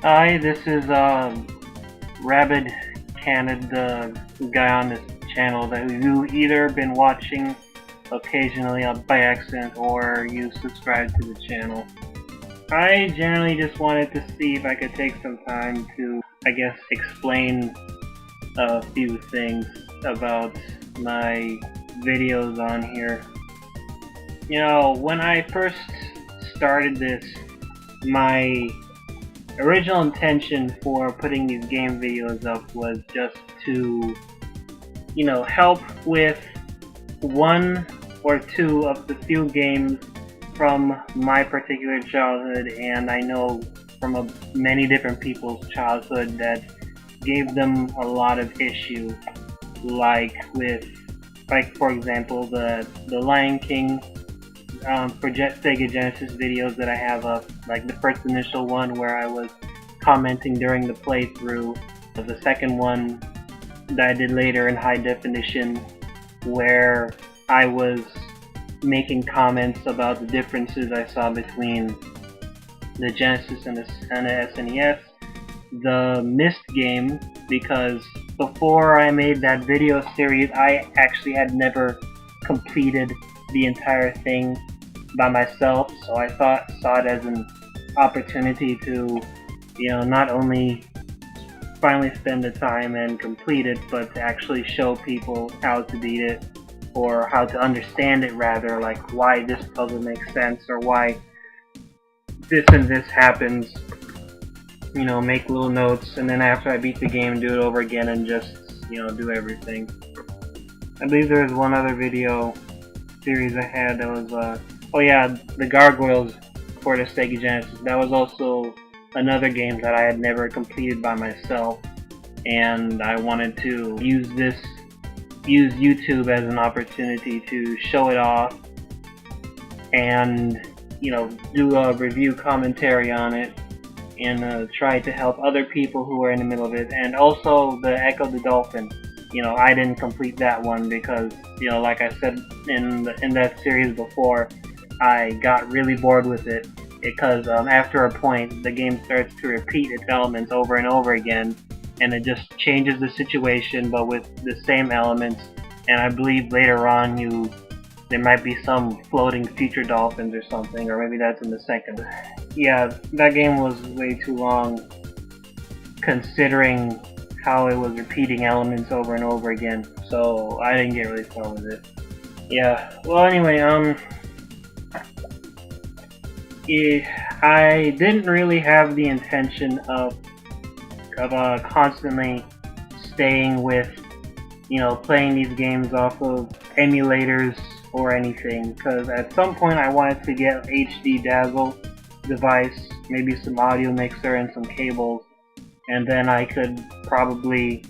Hi, this is Rabid Candid, the guy on this channel that you either been watching occasionally by accident or you subscribe to the channel. I generally just wanted to see if I could take some time to, I guess, explain a few things about my videos on here. You know, when I first started this, my original intention for putting these game videos up was just to, help with one or two of the few games from my particular childhood, and I know from many different people's childhood that gave them a lot of issue, like for example, the Lion King for Sega Genesis videos that I have up, like the first initial one where I was commenting during the playthrough, the second one that I did later in high definition where I was making comments about the differences I saw between the Genesis and the SNES, the Myst game, because before I made that video series I actually had never completed the entire thing by myself, so I saw it as an opportunity to, not only finally spend the time and complete it, but to actually show people how to beat it, or how to understand it rather, like why this puzzle makes sense, or why this and this happens. Make little notes, and then after I beat the game, do it over again and just, do everything. I believe there was one other video series I had that was, oh yeah, the Gargoyles for the Sega Genesis. That was also another game that I had never completed by myself, and I wanted to use YouTube as an opportunity to show it off and, do a review commentary on it, and try to help other people who are in the middle of it. And also the Echo the Dolphin. I didn't complete that one because, like I said in that series before, I got really bored with it because after a point the game starts to repeat its elements over and over again, and it just changes the situation but with the same elements. And I believe later on there might be some floating future dolphins or something, or maybe that's in the second. Yeah, that game was way too long considering how it was repeating elements over and over again, so I didn't get really far with it. Yeah, well anyway, I didn't really have the intention of constantly staying with, playing these games off of emulators or anything, because at some point I wanted to get HD Dazzle device, maybe some audio mixer and some cables, and then I could probably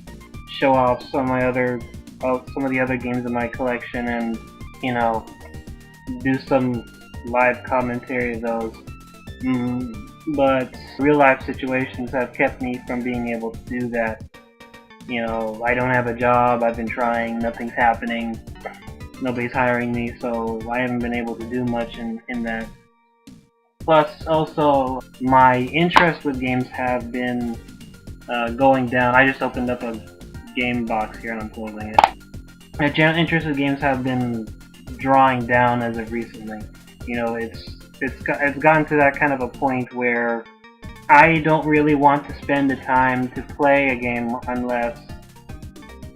show off some of the other games in my collection and, do some live commentary of those. But real life situations have kept me from being able to do that. I don't have a job, I've been trying, nothing's happening, nobody's hiring me, so I haven't been able to do much in that. Plus, also, my interest with games have been going down. I just opened up a game box here and I'm closing it. My interest with games have been drawing down as of recently. It's gotten to that kind of a point where I don't really want to spend the time to play a game unless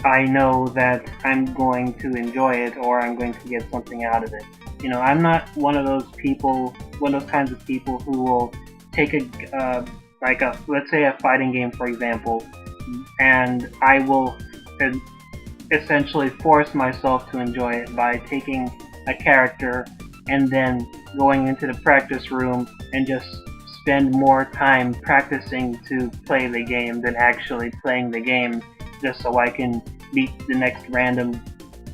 I know that I'm going to enjoy it or I'm going to get something out of it. I'm not one of those kinds of people who will take let's say a fighting game, for example, and I will essentially force myself to enjoy it by taking a character and then going into the practice room and just spend more time practicing to play the game than actually playing the game, just so I can beat the next random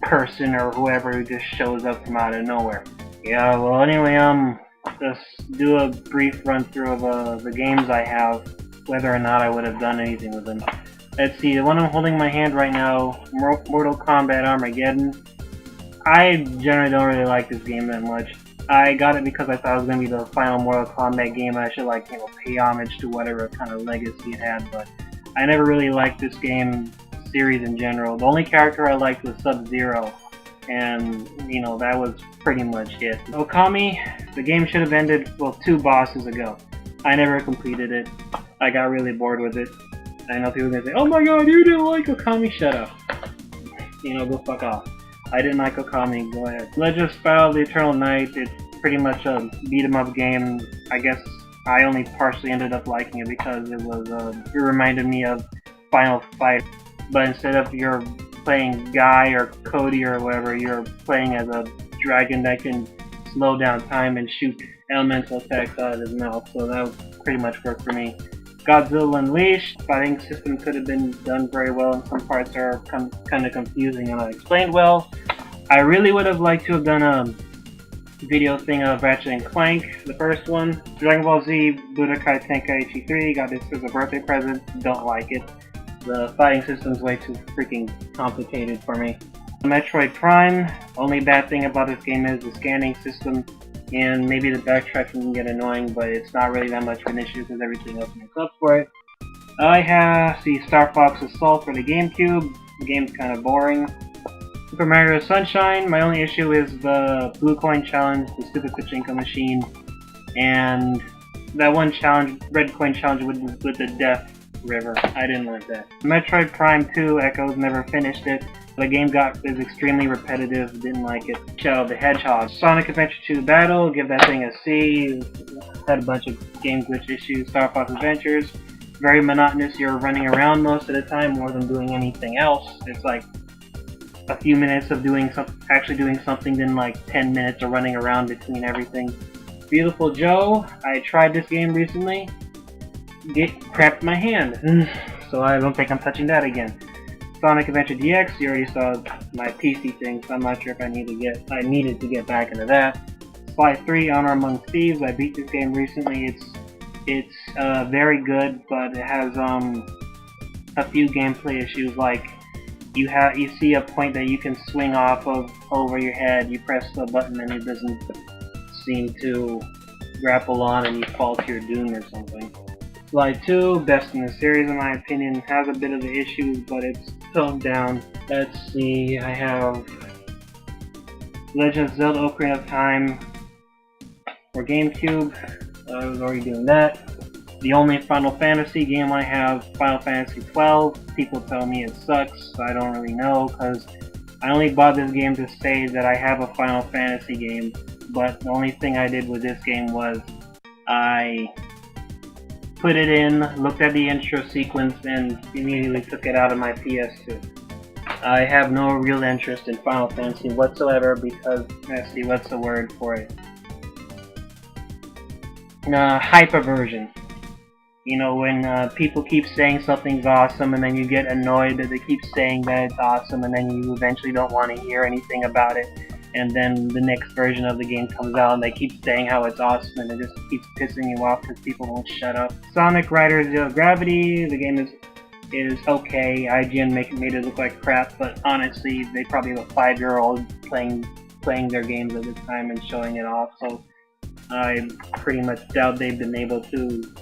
person or whoever who just shows up from out of nowhere. Yeah, well anyway, just do a brief run through of the games I have, whether or not I would have done anything with them. Let's see, the one I'm holding in my hand right now, Mortal Kombat Armageddon. I generally don't really like this game that much. I got it because I thought it was going to be the final Mortal Kombat game. I should pay homage to whatever kind of legacy it had, but I never really liked this game series in general. The only character I liked was Sub-Zero, and that was pretty much it. Okami, the game should have ended 2 bosses ago. I never completed it. I got really bored with it. I know people are gonna say, "Oh my god, you didn't like Okami." Shut up. Go fuck off. I didn't like Okami. Go ahead. Legend of Spyro: The Eternal Night. It's pretty much a beat 'em up game. I guess I only partially ended up liking it because it was it reminded me of Final Fight, but instead of you're playing Guy or Cody or whatever, you're playing as a dragon that can slow down time and shoot elemental attacks out of his mouth. So that was pretty much worked for me. Godzilla Unleashed. Fighting system could have been done very well, and some parts are kind of confusing and not explained well. I really would have liked to have done a video thing of Ratchet & Clank, the first one. Dragon Ball Z Budokai Tenkaichi 3, got this as a birthday present, don't like it. The fighting system's way too freaking complicated for me. Metroid Prime, only bad thing about this game is the scanning system, and maybe the backtracking can get annoying, but it's not really that much of an issue because everything else makes up for it. I have the Star Fox Assault for the GameCube. The game's kind of boring. Super Mario Sunshine, my only issue is the Blue Coin Challenge, the stupid pachinko machine, and that one challenge, Red Coin Challenge with the Death River. I didn't like that. Metroid Prime 2 Echoes, never finished it. The game is extremely repetitive, didn't like it. Shadow the Hedgehog. Sonic Adventure 2 Battle, give that thing a C. Had a bunch of game glitch issues. Star Fox Adventures, very monotonous. You're running around most of the time more than doing anything else. It's like a few minutes of actually doing something, then like 10 minutes of running around between everything. Beautiful Joe, I tried this game recently. It cramped my hand, so I don't think I'm touching that again. Sonic Adventure DX, you already saw my PC thing, so I'm not sure if I needed to get back into that. Sly 3 Honor Among Thieves, I beat this game recently. It's very good, but it has a few gameplay issues, like you see a point that you can swing off of over your head, you press the button and it doesn't seem to grapple on and you fall to your doom or something. Sly 2, best in the series in my opinion, has a bit of the issues, but it's toned down. Let's see, I have Legend of Zelda Ocarina of Time for GameCube. I was already doing that. The only Final Fantasy game I have, Final Fantasy 12. People tell me it sucks, so I don't really know, because I only bought this game to say that I have a Final Fantasy game, but the only thing I did with this game was I put it in, looked at the intro sequence, and immediately took it out of my PS2. I have no real interest in Final Fantasy whatsoever because, let's see, what's the word for it? Hyperversion. When people keep saying something's awesome and then you get annoyed that they keep saying that it's awesome and then you eventually don't want to hear anything about it, and then the next version of the game comes out and they keep saying how it's awesome and it just keeps pissing you off because people won't shut up. Sonic Riders Zero Gravity, the game is okay. IGN made it look like crap, but honestly, they probably have a 5-year-old playing their games at this time and showing it off, so I pretty much doubt they've been able to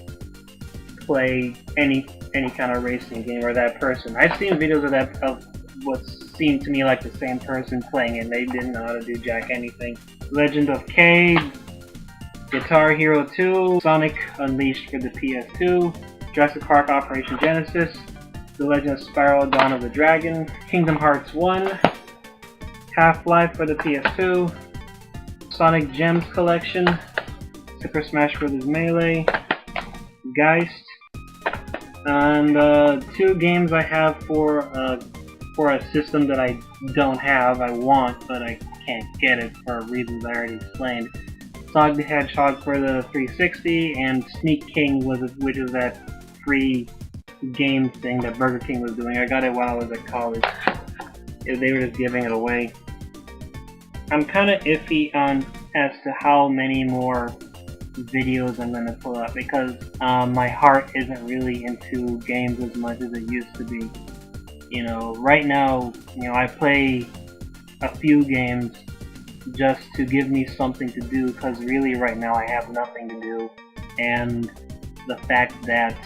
play any kind of racing game or that person. I've seen videos of what seemed to me like the same person playing it, and they didn't know how to do jack anything. Legend of Cade, Guitar Hero 2, Sonic Unleashed for the PS2, Jurassic Park Operation Genesis, The Legend of Spyro Dawn of the Dragon, Kingdom Hearts 1, Half-Life for the PS2, Sonic Gems Collection, Super Smash Bros. Melee, Geist, and 2 games I have for a system that I don't have, I want, but I can't get it for reasons I already explained. Sonic the Hedgehog for the 360, and Sneak King, which is that free game thing that Burger King was doing. I got it while I was at college. They were just giving it away. I'm kind of iffy on as to how many more videos I'm going to pull up because my heart isn't really into games as much as it used to be. Right now, I play a few games, just to give me something to do, because really right now I have nothing to do, and the fact that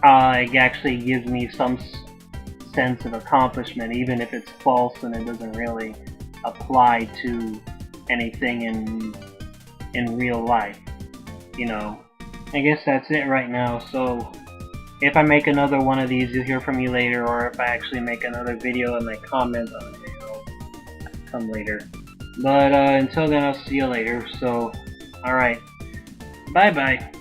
it actually gives me some sense of accomplishment, even if it's false and it doesn't really apply to anything in real life. You know, I guess that's it right now. So if I make another one of these, you'll hear from me later, or if I actually make another video and like comment on it, it'll come later. But until then, I'll see you later. So, alright, bye bye.